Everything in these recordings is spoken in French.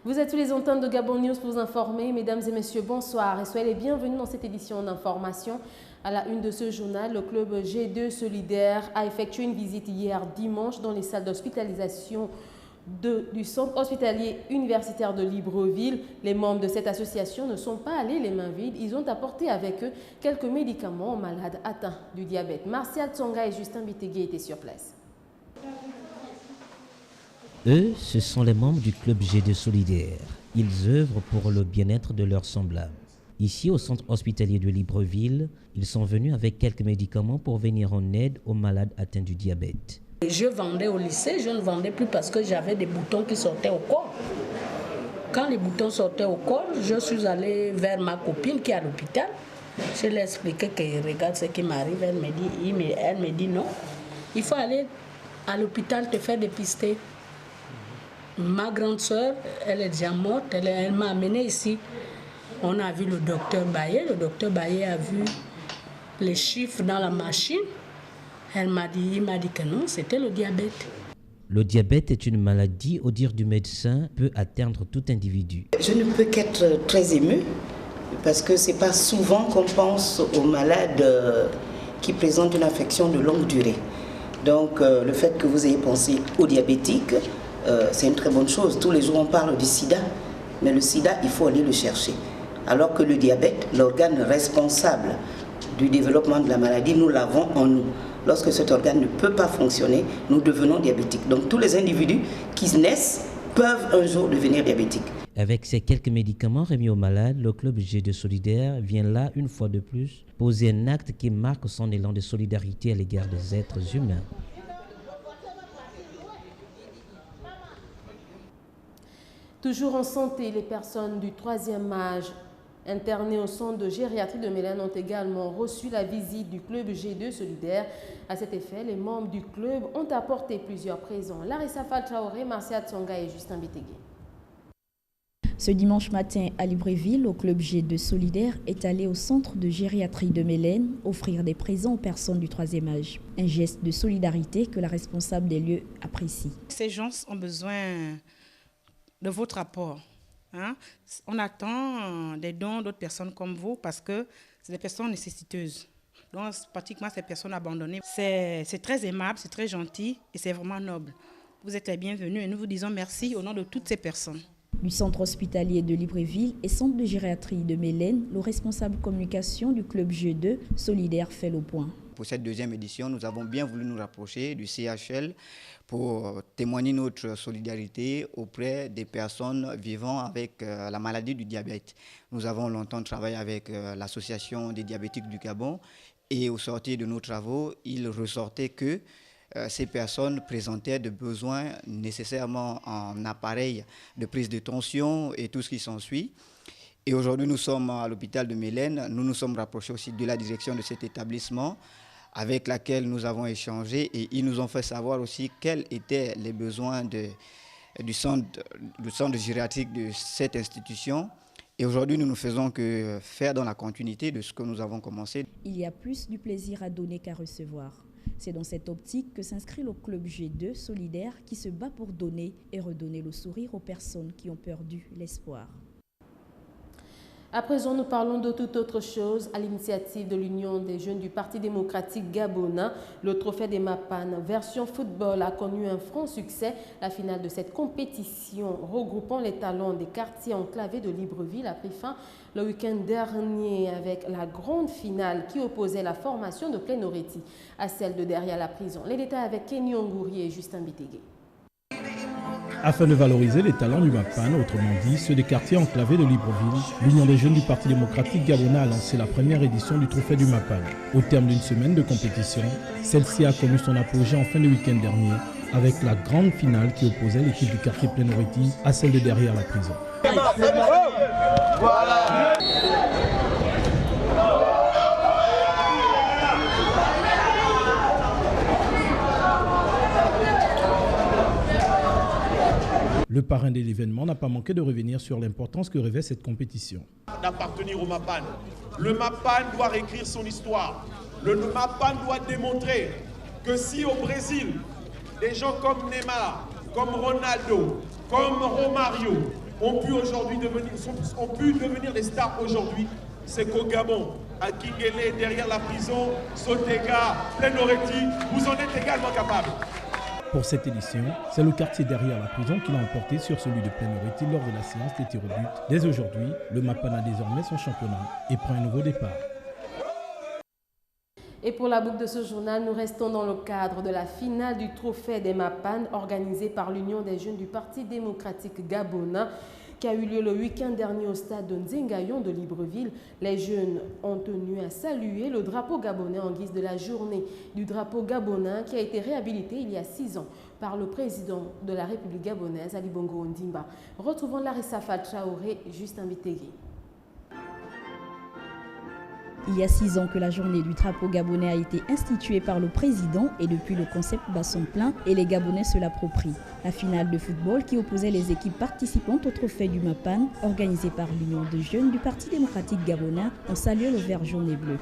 Vous êtes tous les antennes de Gabon News pour vous informer. Mesdames et messieurs, bonsoir et soyez les bienvenus dans cette édition d'information. À la une de ce journal, le club G2 Solidaire a effectué une visite hier dimanche dans les salles d'hospitalisation du centre hospitalier universitaire de Libreville. Les membres de cette association ne sont pas allés les mains vides. Ils ont apporté avec eux quelques médicaments aux malades atteints du diabète. Martial Tsonga et Justin Bitegui étaient sur place. Eux, ce sont les membres du club G2 Solidaire. Ils œuvrent pour le bien-être de leurs semblables. Ici, au centre hospitalier de Libreville, ils sont venus avec quelques médicaments pour venir en aide aux malades atteints du diabète. Je vendais au lycée, je ne vendais plus parce que j'avais des boutons qui sortaient au corps. Quand les boutons sortaient au corps, je suis allée vers ma copine qui est à l'hôpital. Je lui ai expliqué que regarde ce qui m'arrive. Elle me dit non, il faut aller à l'hôpital te faire dépister. Ma grande soeur, elle est déjà morte, elle m'a amenée ici. On a vu le docteur Baye. Le docteur Baye a vu les chiffres dans la machine. Il m'a dit que non, c'était le diabète. Le diabète est une maladie, au dire du médecin, peut atteindre tout individu. Je ne peux qu'être très émue parce que ce n'est pas souvent qu'on pense aux malades qui présentent une affection de longue durée. Donc le fait que vous ayez pensé aux diabétiques, c'est une très bonne chose. Tous les jours on parle du sida, mais le sida, il faut aller le chercher. Alors que le diabète, l'organe responsable du développement de la maladie, nous l'avons en nous. Lorsque cet organe ne peut pas fonctionner, nous devenons diabétiques. Donc tous les individus qui naissent peuvent un jour devenir diabétiques. Avec ces quelques médicaments remis aux malades, le club G2 Solidaire vient là, une fois de plus, poser un acte qui marque son élan de solidarité à l'égard des êtres humains. Toujours en santé, les personnes du 3e âge internées au centre de gériatrie de Mélène ont également reçu la visite du club G2 Solidaire. À cet effet, les membres du club ont apporté plusieurs présents. Larissa Faltraoré, Marcia Tsonga et Justin Bitegui. Ce dimanche matin à Libreville, le club G2 Solidaire est allé au centre de gériatrie de Mélène offrir des présents aux personnes du 3e âge. Un geste de solidarité que la responsable des lieux apprécie. Ces gens ont besoin de votre apport. On attend des dons d'autres personnes comme vous parce que c'est des personnes nécessiteuses. Donc, pratiquement ces personnes abandonnées. C'est très aimable, c'est très gentil et c'est vraiment noble. Vous êtes les bienvenus et nous vous disons merci au nom de toutes ces personnes. Du centre hospitalier de Libreville et centre de gériatrie de Mélène, le responsable communication du club G2 Solidaire fait le point. Pour cette deuxième édition, nous avons bien voulu nous rapprocher du CHL pour témoigner notre solidarité auprès des personnes vivant avec la maladie du diabète. Nous avons longtemps travaillé avec l'association des diabétiques du Gabon et au sortir de nos travaux, il ressortait que ces personnes présentaient des besoins nécessairement en appareil de prise de tension et tout ce qui s'ensuit. Et aujourd'hui, nous sommes à l'hôpital de Mélène. Nous nous sommes rapprochés aussi de la direction de cet établissement avec laquelle nous avons échangé et ils nous ont fait savoir aussi quels étaient les besoins du centre de gériatrie de cette institution. Et aujourd'hui, nous ne faisons que faire dans la continuité de ce que nous avons commencé. Il y a plus du plaisir à donner qu'à recevoir. C'est dans cette optique que s'inscrit le club G2 Solidaire qui se bat pour donner et redonner le sourire aux personnes qui ont perdu l'espoir. À présent, nous parlons de toute autre chose. À l'initiative de l'Union des jeunes du Parti démocratique gabonais, le trophée des Mapan version football a connu un franc succès. La finale de cette compétition regroupant les talents des quartiers enclavés de Libreville a pris fin le week-end dernier avec la grande finale qui opposait la formation de Plénoreti à celle de derrière la prison. Les détails avec Kenny Ongouri et Justin Bitegui. Afin de valoriser les talents du Mapan, autrement dit ceux des quartiers enclavés de Libreville, l'Union des jeunes du Parti démocratique gabonais a lancé la première édition du trophée du Mapan. Au terme d'une semaine de compétition, celle-ci a connu son apogée en fin de week-end dernier avec la grande finale qui opposait l'équipe du quartier Plénoreti à celle de derrière la prison. Voilà. Le parrain de l'événement n'a pas manqué de revenir sur l'importance que revêt cette compétition. D'appartenir au MAPAN. Le MAPAN doit réécrire son histoire. Le MAPAN doit démontrer que si au Brésil, des gens comme Neymar, comme Ronaldo, comme Romario, ont pu devenir des stars aujourd'hui, c'est qu'au Gabon, à Kingele, derrière la prison, Sotega, Plenoreti, vous en êtes également capables. Pour cette édition, c'est le quartier derrière la prison qui l'a emporté sur celui de Plenoreti lors de la séance des tirs au but. Dès aujourd'hui, le Mapan a désormais son championnat et prend un nouveau départ. Et pour la boucle de ce journal, nous restons dans le cadre de la finale du trophée des Mapan organisée par l'Union des jeunes du Parti démocratique gabonais qui a eu lieu le week-end dernier au stade de Nzengayon de Libreville. Les jeunes ont tenu à saluer le drapeau gabonais en guise de la journée du drapeau gabonais qui a été réhabilité il y a 6 ans par le président de la République gabonaise, Ali Bongo Ondimba. Retrouvons Larissa Traoré, Justin Bitegui. Il y a 6 ans que la journée du drapeau gabonais a été instituée par le président et depuis le concept bat son plein et les Gabonais se l'approprient. La finale de football qui opposait les équipes participantes au trophée du Mapan, organisée par l'Union de jeunes du Parti démocratique gabonais, ont salué le vert, jaune et bleu.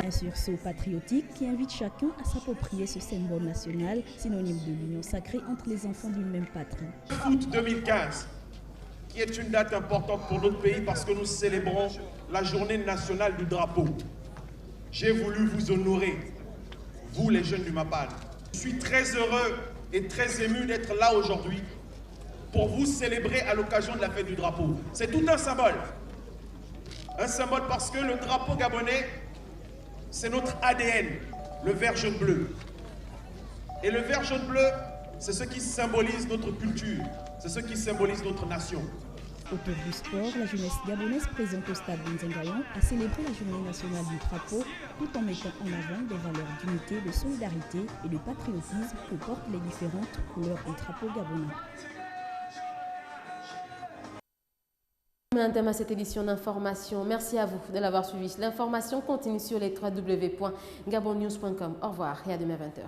Un sursaut patriotique qui invite chacun à s'approprier ce symbole national, synonyme de l'union sacrée entre les enfants d'une même patrie. Foot 2015, qui est une date importante pour notre pays parce que nous célébrons la journée nationale du drapeau. J'ai voulu vous honorer, vous les jeunes du Mapan. Je suis très heureux et très ému d'être là aujourd'hui pour vous célébrer à l'occasion de la fête du drapeau. C'est tout un symbole. Un symbole parce que le drapeau gabonais, c'est notre ADN, le vert jaune bleu. Et le vert jaune bleu, c'est ce qui symbolise notre culture, c'est ce qui symbolise notre nation. Autour du sport, la jeunesse gabonaise présente au stade de Nzengayon a célébré la journée nationale du drapeau tout en mettant en avant des valeurs d'unité, de solidarité et de patriotisme que portent les différentes couleurs du drapeau gabonais. Un thème à cette édition d'information. Merci à vous de l'avoir suivi. L'information continue sur les www.gabonnews.com. Au revoir et à demain 20h.